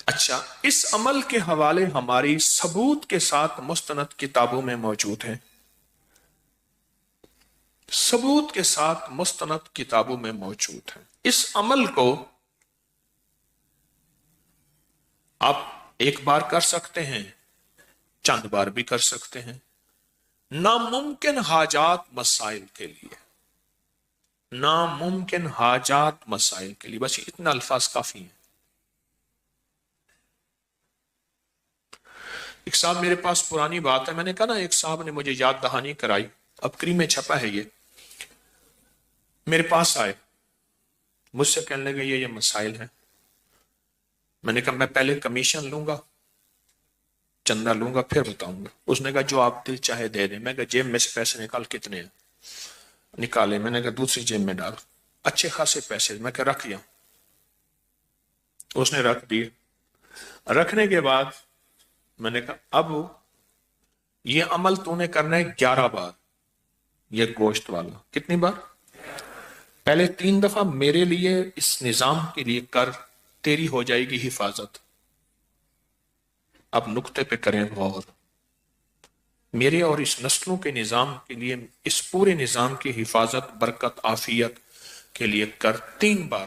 اچھا، اس عمل کے حوالے ہماری ثبوت کے ساتھ مستند کتابوں میں موجود ہیں، ثبوت کے ساتھ مستند کتابوں میں موجود ہیں۔ اس عمل کو آپ ایک بار کر سکتے ہیں، چند بار بھی کر سکتے ہیں، ناممکن حاجات مسائل کے لیے، ناممکن حاجات مسائل کے لیے، بس اتنا الفاظ کافی ہیں۔ ایک صاحب میرے پاس پرانی بات ہے، میں نے کہا نا ایک صاحب نے مجھے یاد دہانی کرائی، اب کری میں چھپا ہے، یہ میرے پاس آئے، مجھ سے کہنے لگے یہ مسائل ہیں۔ میں نے کہا میں پہلے کمیشن لوں گا، چندہ لوں گا، پھر بتاؤں گا۔ اس نے کہا جو آپ دل چاہے دے دیں۔ میں کہا جیب میں سے پیسے نکال، کتنے ہیں؟ نکالے۔ میں نے کہا دوسری جیب میں ڈال، اچھے خاصے پیسے۔ میں کہا رکھ لیا۔ اس نے رکھ دیے۔ رکھنے کے بعد میں نے کہا اب یہ عمل تو نے کرنا ہے 11 بار، یہ گوشت والا۔ کتنی بار؟ پہلے 3 دفعہ میرے لیے اس نظام کے لیے کر، تیری ہو جائے گی حفاظت۔ اب نقطے پہ کریں غور، میرے اور اس نسلوں کے نظام کے لیے، اس پورے نظام کی حفاظت، برکت، عافیت کے لیے کر 3 بار۔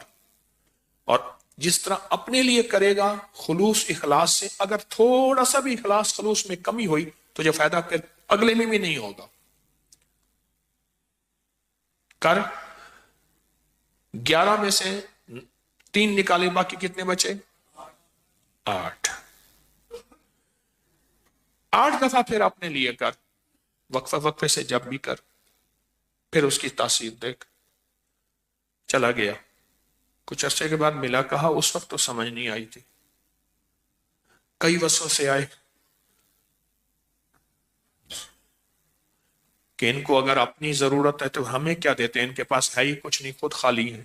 اور جس طرح اپنے لیے کرے گا خلوص اخلاص سے، اگر تھوڑا سا بھی اخلاص خلوص میں کمی ہوئی تو جو فائدہ پھر اگلے میں بھی نہیں ہوگا۔ کر 11 میں سے 3 نکالے، باقی کتنے بچے؟ 8۔ 8 دفعہ پھر اپنے لیے کر، وقفہ وقفے سے جب بھی کر، پھر اس کی تاثیر دیکھ۔ چلا گیا، کچھ عرصے کے بعد ملا، کہا اس وقت تو سمجھ نہیں آئی تھی، کئی وسوسے آئے کہ ان کو اگر اپنی ضرورت ہے تو ہمیں کیا دیتے ہیں، ان کے پاس ہے ہی کچھ نہیں، خود خالی ہے۔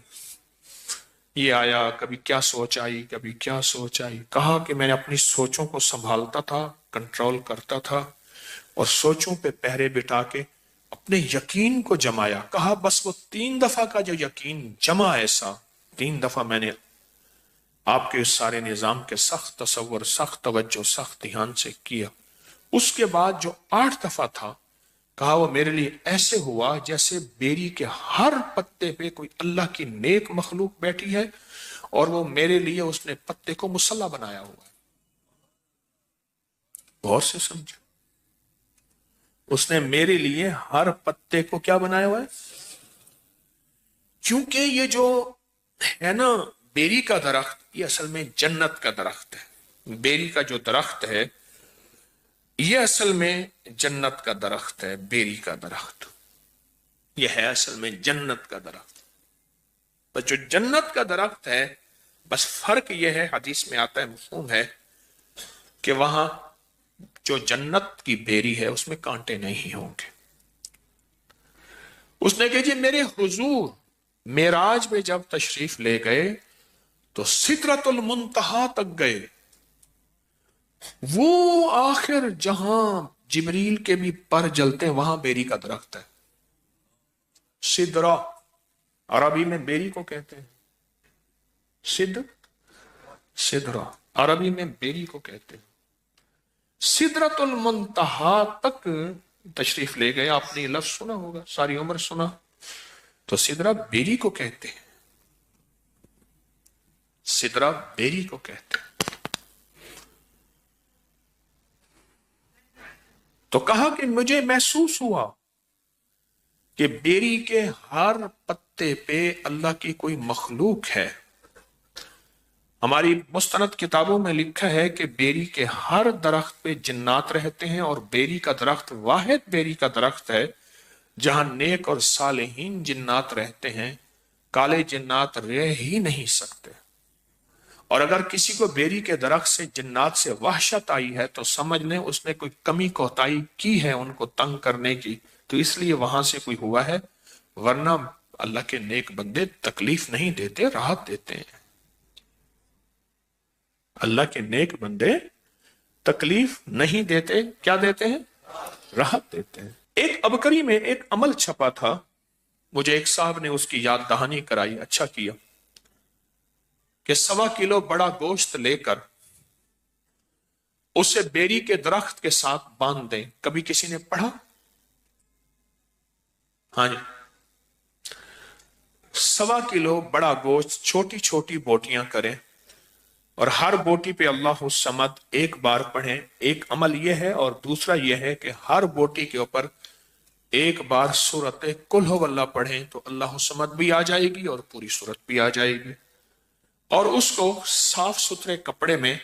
یہ آیا، کبھی کیا سوچ آئی، کبھی کیا سوچ آئی۔ کہا کہ میں نے اپنی سوچوں کو سنبھالتا تھا، کنٹرول کرتا تھا، اور سوچوں پہ پہرے بٹھا کے اپنے یقین کو جمایا۔ کہا بس وہ 3 دفعہ کا جو یقین جمع، ایسا 3 دفعہ میں نے آپ کے اس سارے نظام کے سخت تصور، سخت توجہ، سخت دھیان سے کیا۔ اس کے بعد جو 8 دفعہ تھا، کہا وہ میرے لیے ایسے ہوا جیسے بیری کے ہر پتے پہ کوئی اللہ کی نیک مخلوق بیٹھی ہے، اور وہ میرے لیے اس نے پتے کو مصلی بنایا ہوا ہے۔ غور سے سمجھو، اس نے میرے لیے ہر پتے کو کیا بنایا ہوا ہے؟ کیونکہ یہ جو ہے نا بیری کا درخت، یہ اصل میں جنت کا درخت ہے۔ بیری کا جو درخت ہے یہ اصل میں جنت کا درخت ہے۔ بیری کا درخت یہ ہے اصل میں جنت کا درخت۔ بس جو جنت کا درخت ہے، بس فرق یہ ہے، حدیث میں آتا ہے، مفہوم ہے، کہ وہاں جو جنت کی بیری ہے اس میں کانٹے نہیں ہوں گے۔ اس نے کہا جی میرے حضور معراج میں جب تشریف لے گئے تو سدرۃ المنتہا تک گئے، وہ آخر جہاں جبریل کے بھی پر جلتے ہیں وہاں بیری کا درخت ہے۔ سدرہ عربی میں بیری کو کہتے ہیں، سدرہ عربی میں بیری کو کہتے ہیں۔ سدرۃ المنتہا تک تشریف لے گئے، آپ نے یہ لفظ سنا ہوگا، ساری عمر سنا، تو سدرہ بیری کو کہتے ہیں، سدرہ بیری کو کہتے ہیں۔ تو کہا کہ مجھے محسوس ہوا کہ بیری کے ہر پتے پہ اللہ کی کوئی مخلوق ہے۔ ہماری مستند کتابوں میں لکھا ہے کہ بیری کے ہر درخت پہ جنات رہتے ہیں، اور بیری کا درخت واحد بیری کا درخت ہے جہاں نیک اور صالحین جنات رہتے ہیں، کالے جنات رہ ہی نہیں سکتے۔ اور اگر کسی کو بیری کے درخت سے جنات سے وحشت آئی ہے تو سمجھ لیں اس نے کوئی کمی کوتاہی کی ہے ان کو تنگ کرنے کی، تو اس لیے وہاں سے کوئی ہوا ہے، ورنہ اللہ کے نیک بندے تکلیف نہیں دیتے، راحت دیتے ہیں۔ اللہ کے نیک بندے تکلیف نہیں دیتے، کیا دیتے ہیں؟ راحت دیتے ہیں۔ ایک ابکری میں ایک عمل چھپا تھا، مجھے ایک صاحب نے اس کی یاد دہانی کرائی، اچھا کیا، کہ 1.25 کلو بڑا گوشت لے کر اسے بیری کے درخت کے ساتھ باندھ دیں. کبھی کسی نے پڑھا؟ ہاں جی. 1.25 کلو بڑا گوشت چھوٹی چھوٹی بوٹیاں کریں اور ہر بوٹی پہ اللہ الصمد ایک بار پڑھیں. ایک عمل یہ ہے، اور دوسرا یہ ہے کہ ہر بوٹی کے اوپر ایک بار سورت قل ہو اللہ پڑھیں تو اللہ الصمد بھی آ جائے گی اور پوری سورت بھی آ جائے گی. اور اس کو صاف ستھرے کپڑے میں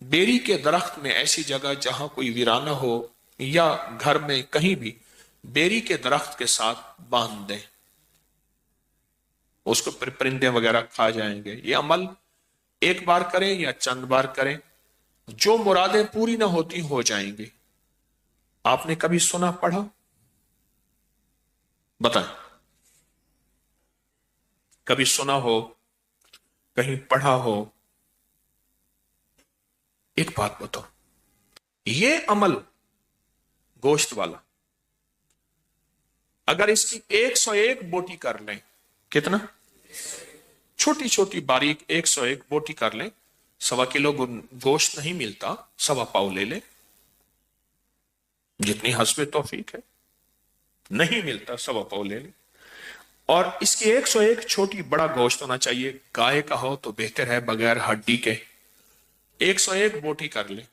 بیری کے درخت میں ایسی جگہ جہاں کوئی ویرانہ ہو یا گھر میں کہیں بھی بیری کے درخت کے ساتھ باندھ دیں. اس کو پرندے وغیرہ کھا جائیں گے. یہ عمل ایک بار کریں یا چند بار کریں، جو مرادیں پوری نہ ہوتی ہو جائیں گی. آپ نے کبھی سنا پڑھا؟ بتائیں. کبھی سنا ہو، کہیں پڑھا ہو؟ ایک بات بتاؤ، یہ عمل گوشت والا اگر اس کی 101 بوٹی کر لیں، کتنا؟ چھوٹی چھوٹی باریک 101 بوٹی کر لیں. 1.25 کلو گوشت نہیں ملتا، 1.25 پاؤ لے لیں، جتنی حسب توفیق ہے. نہیں ملتا 1.25 پاؤ لے لیں. اور اس کی 101 چھوٹی بڑا گوشت ہونا چاہیے. گائے کا ہو تو بہتر ہے، بغیر ہڈی کے. 101 بوٹی کر لیں.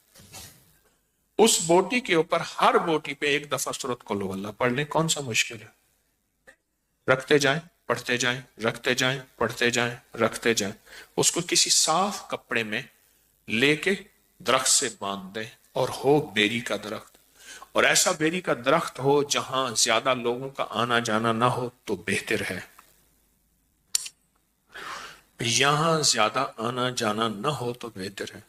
اس بوٹی کے اوپر ہر بوٹی پہ ایک دفعہ سورت قل ہو اللہ پڑھ لیں. کون سا مشکل ہے؟ رکھتے جائیں، پڑھتے جائیں، رکھتے جائیں، پڑھتے جائیں، رکھتے جائیں. اس کو کسی صاف کپڑے میں لے کے درخت سے باندھ دیں، اور ہو بیری کا درخت. اور ایسا بیری کا درخت ہو جہاں زیادہ لوگوں کا آنا جانا نہ ہو تو بہتر ہے. یہاں زیادہ آنا جانا نہ ہو تو بہتر ہے.